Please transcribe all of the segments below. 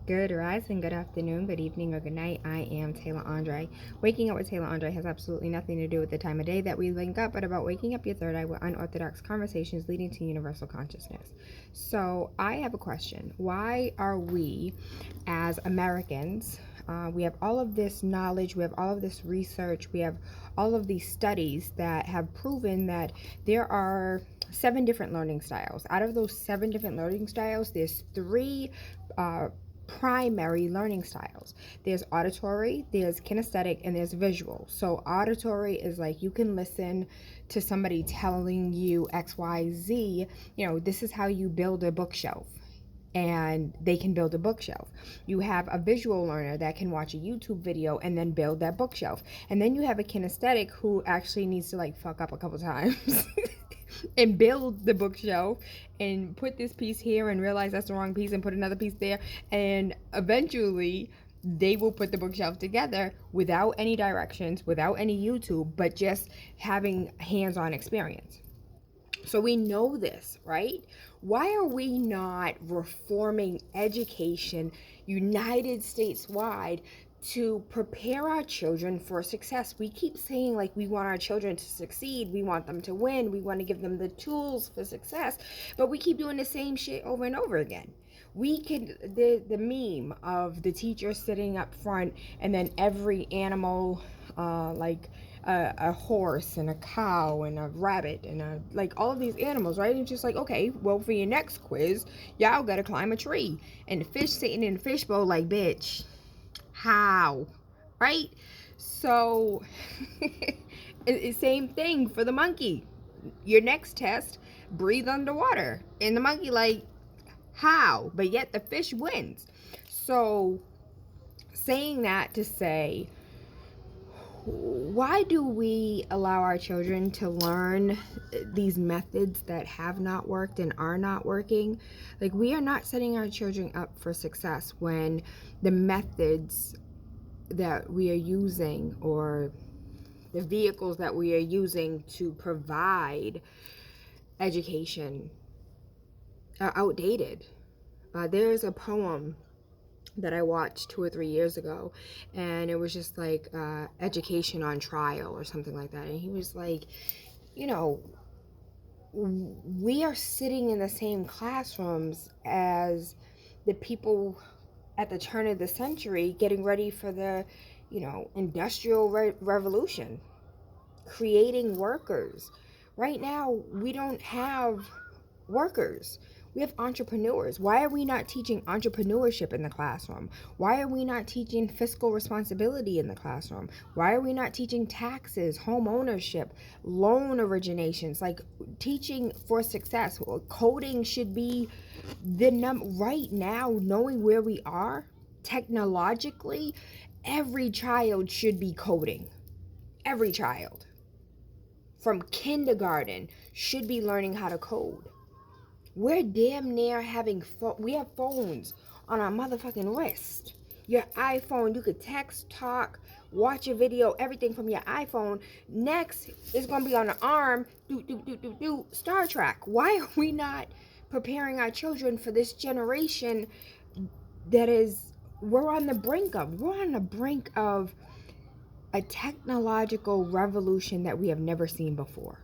Good rising, good afternoon, good evening, or good night. I am Tayla Andre. Waking up with Tayla Andre has absolutely nothing to do with the time of day that we link up, but about waking up your third eye with unorthodox conversations leading to universal consciousness. So, I have a question. Why are we, as Americans, we have all of this knowledge, we have all of this research, we have all of these studies that have proven that there are 7 different learning styles. Out of those 7 different learning styles, there's three primary learning styles. There's auditory, there's kinesthetic, and there's visual. So auditory is like you can listen to somebody telling you XYZ, this is how you build a bookshelf. And they can build a bookshelf. You have a visual learner that can watch a YouTube video and then build that bookshelf. And then you have a kinesthetic who actually needs to fuck up a couple times and build the bookshelf and put this piece here and realize that's the wrong piece and put another piece there. And eventually they will put the bookshelf together without any directions, without any YouTube, but just having hands-on experience. So we know this, right? Why are we not reforming education United States wide to prepare our children for success? We keep saying we want our children to succeed, we want them to win, we want to give them the tools for success, but we keep doing the same shit over and over again. We could, the meme of the teacher sitting up front and then every animal, a horse and a cow and a rabbit and all of these animals, right? And just okay, well, for your next quiz, y'all gotta climb a tree. And the fish sitting in the fishbowl bitch, how? Right? So, same thing for the monkey. Your next test, breathe underwater. And the monkey how? But yet the fish wins. So, saying that to say, why do we allow our children to learn these methods that have not worked and are not working? We are not setting our children up for success when the methods that we are using or the vehicles that we are using to provide education are outdated. There's a poem that I watched 2 or 3 years ago, and it was just education on trial or something like that. And he was we are sitting in the same classrooms as the people at the turn of the century getting ready for the industrial revolution, creating workers. Right now we don't have workers. We have entrepreneurs. Why are we not teaching entrepreneurship in the classroom? Why are we not teaching fiscal responsibility in the classroom? Why are we not teaching taxes, home ownership, loan originations, teaching for success? Coding should be the right now, knowing where we are technologically, every child should be coding. Every child from kindergarten should be learning how to code. We're damn near we have phones on our motherfucking wrist. Your iPhone, you could text, talk, watch a video, everything from your iPhone. Next, it's going to be on the arm, Star Trek. Why are we not preparing our children for this generation we're on the brink of a technological revolution that we have never seen before.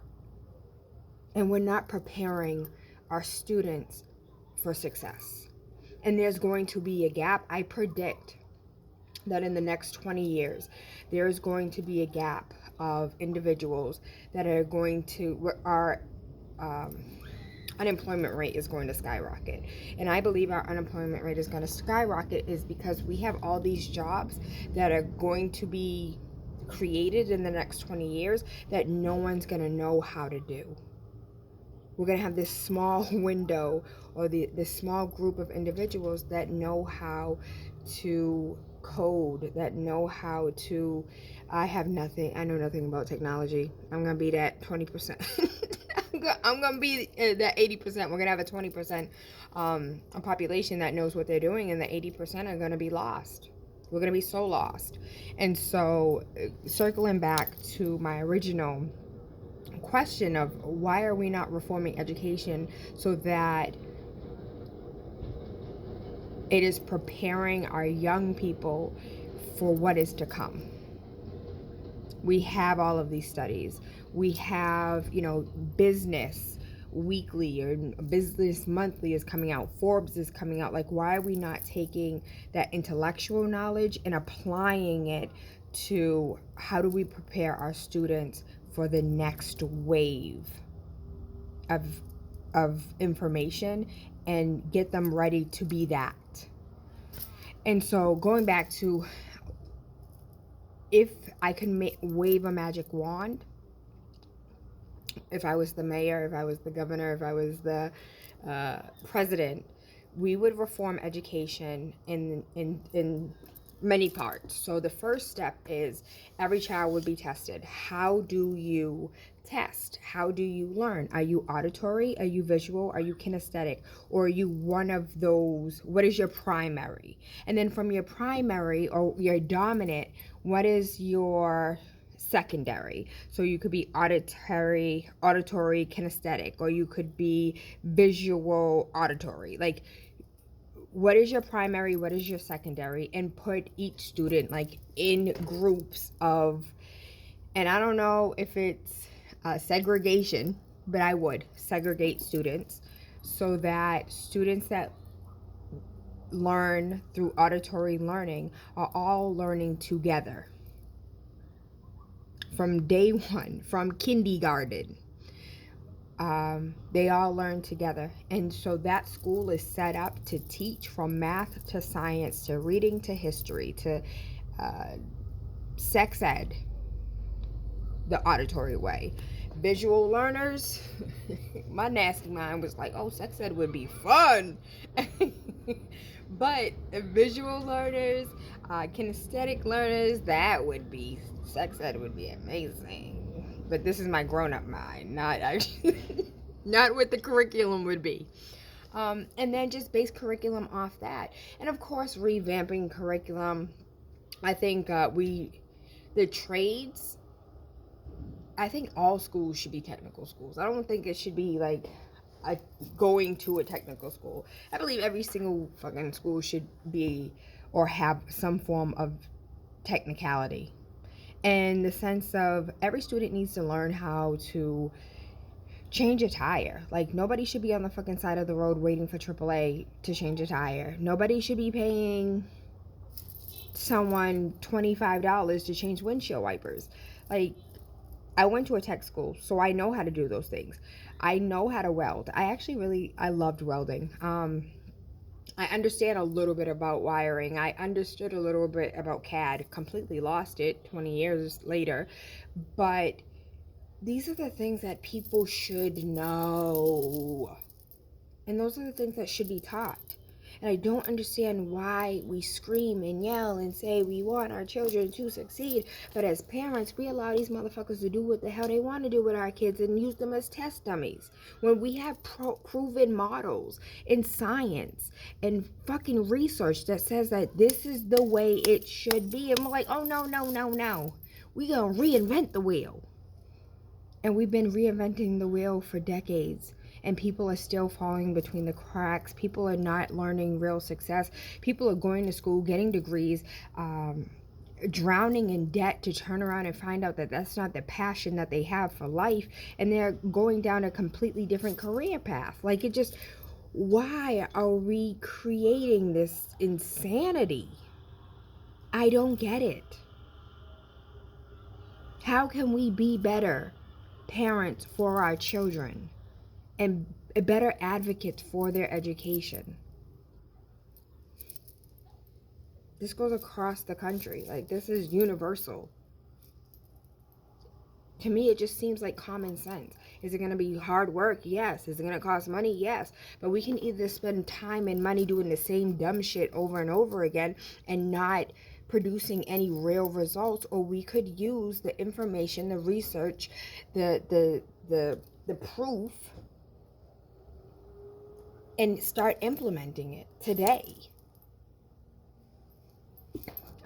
And we're not preparing our students for success. And there's going to be a gap. I predict that in the next 20 years, there is going to be a gap of individuals that are going to, our unemployment rate is going to skyrocket. And I believe our unemployment rate is going to skyrocket is because we have all these jobs that are going to be created in the next 20 years that no one's going to know how to do. We're going to have this small window or this small group of individuals that know how to code, that know how to, I know nothing about technology. I'm going to be that 20%. I'm going to be that 80%. We're going to have a 20% a population that knows what they're doing, and the 80% are going to be lost. We're going to be so lost. And so circling back to my original question of why are we not reforming education so that It is preparing our young people for what is to come. We have all of these studies. We have, business weekly or business monthly is coming out. Forbes is coming out. Like, why are we not taking that intellectual knowledge and applying it to how do we prepare our students for the next wave of information and get them ready to be that? And so going back to, if I could wave a magic wand, if I was the mayor, if I was the governor, if I was the president, we would reform education in many parts. So the first step is every child would be tested. How do you test? How do you learn? Are you auditory? Are you visual? Are you kinesthetic? Or are you one of those? What is your primary? And then from your primary or your dominant, what is your secondary? So you could be auditory, kinesthetic, or you could be visual, auditory. Like, what is your primary, what is your secondary, and put each student like in groups of, and I don't know if it's segregation, but I would segregate students so that students that learn through auditory learning are all learning together from day one, from kindergarten. They all learn together. And so that school is set up to teach from math to science to reading to history to sex ed the auditory way. Visual learners, my nasty mind was like, oh, sex ed would be fun. But visual learners, kinesthetic learners, sex ed would be amazing. But this is my grown-up mind, not actually, not what the curriculum would be. And then just base curriculum off that. And of course, revamping curriculum. I think the trades, I think all schools should be technical schools. I don't think it should be like going to a technical school. I believe every single fucking school should be or have some form of technicality. In the sense of every student needs to learn how to change a tire. Like, nobody should be on the fucking side of the road waiting for AAA to change a tire. Nobody should be paying someone $25 to change windshield wipers. Like, I went to a tech school, so I know how to do those things. I know how to weld. I loved welding. I understand a little bit about wiring. I understood a little bit about CAD. Completely lost it 20 years later. But these are the things that people should know. And those are the things that should be taught. And I don't understand why we scream and yell and say we want our children to succeed. But as parents, we allow these motherfuckers to do what the hell they want to do with our kids and use them as test dummies. When we have proven models in science and fucking research that says that this is the way it should be. And we're like, oh, no, no, no, no. We gonna reinvent the wheel. And we've been reinventing the wheel for decades. And people are still falling between the cracks. People are not learning real success. People are going to school, getting degrees, drowning in debt to turn around and find out that that's not the passion that they have for life. And they're going down a completely different career path. Like, it just, why are we creating this insanity? I don't get it. How can we be better parents for our children and better advocates for their education? This goes across the country. Like, this is universal. To me, it just seems like common sense. Is it going to be hard work? Yes. Is it going to cost money? Yes. But we can either spend time and money doing the same dumb shit over and over again and not producing any real results, or we could use the information, the research, the proof, and start implementing it today.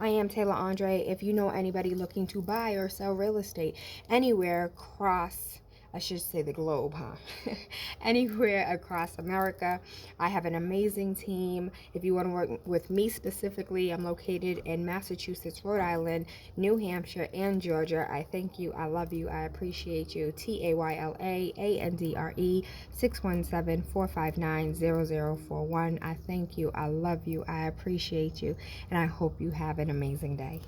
I am Tayla Andre. If you know anybody looking to buy or sell real estate anywhere across I should say the globe, huh? Anywhere across America. I have an amazing team. If you want to work with me specifically, I'm located in Massachusetts, Rhode Island, New Hampshire, and Georgia. I thank you. I love you. I appreciate you. TaylaAndre 617-459-0041. I thank you. I love you. I appreciate you. And I hope you have an amazing day.